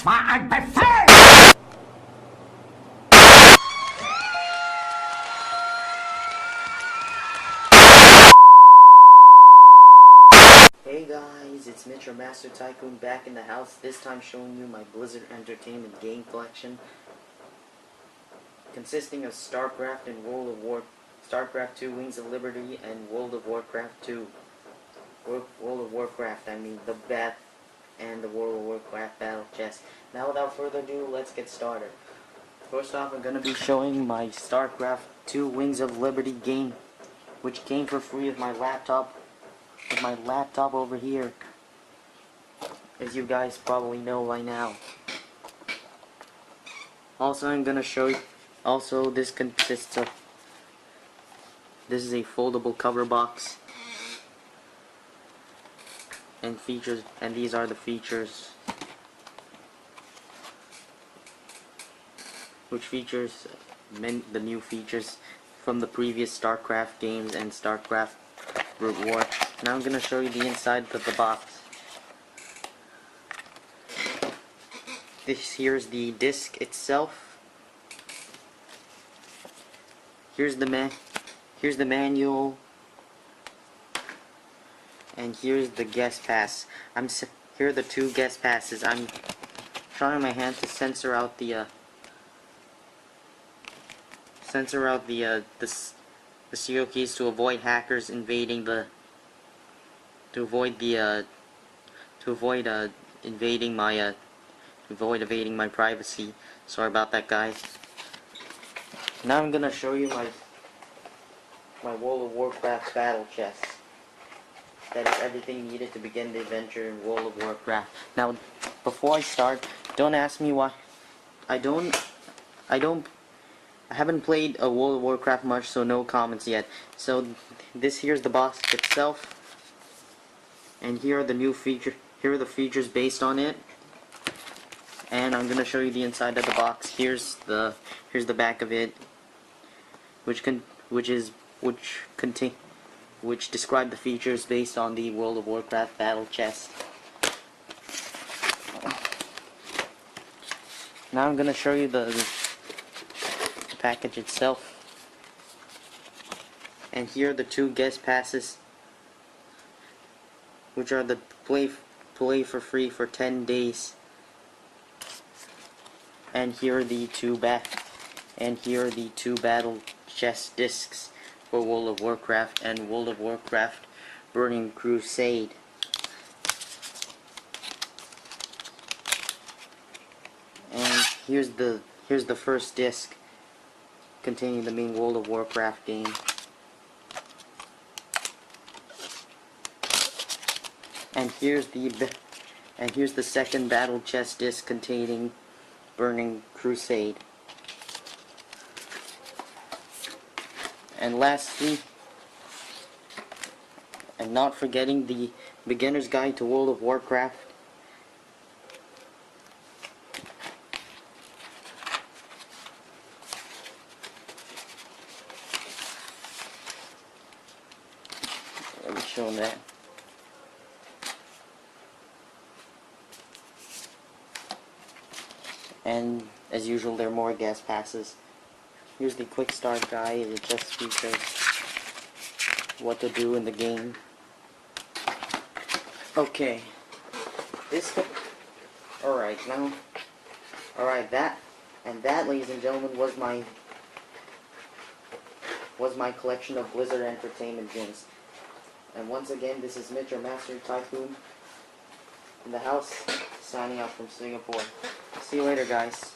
war ein Befehl! Hey guys, it's Mitch, your Master Tycoon, back in the house, this time showing you my Blizzard Entertainment game collection, consisting of Starcraft and Starcraft 2, Wings of Liberty, and World of Warcraft 2. World of Warcraft, I mean, the Bat and the World of Warcraft Battle Chest. Now without further ado, let's get started. First off, I'm going to be showing my Starcraft 2 Wings of Liberty game, which came for free with my laptop. Over here, as you guys probably know by now. Also, I'm gonna show you. Also, this consists of. This is a foldable cover box, and features. And these are the features, which features the new features from the previous Starcraft games and Starcraft War. Now I'm going to show you the inside of the box. Here's the disc itself. Here's the manual. And here's the guest pass. Here are the two guest passes. I'm trying my hand to censor out the serial keys to avoid hackers invading the evading my privacy. Sorry about that, guys. Now I'm gonna show you my World of Warcraft battle chest. That is everything needed to begin the adventure in World of Warcraft. Now, before I start, don't ask me why. I haven't played a World of Warcraft much, so no comments yet. So here's the box itself, and here are the new features. Here are the features based on it, and I'm gonna show you the inside of the box. Here's the back of it, which describe the features based on the World of Warcraft battle chest. Now I'm gonna show you the package itself, and here are the two guest passes, which are the play for free for 10 days, and here are the two battle chest discs for World of Warcraft and World of Warcraft Burning Crusade. And here's the first disc, containing the main World of Warcraft game. And here's the second battle chest disc containing Burning Crusade. And lastly, and not forgetting, the Beginner's Guide to World of Warcraft. Let me show them that. And as usual, there are more guest passes. Here's the quick start guide. It just features what to do in the game. Okay. That, ladies and gentlemen, was my collection of Blizzard Entertainment games. And once again, this is Mitch, your Master Tycoon, in the house, signing out from Singapore. See you later, guys.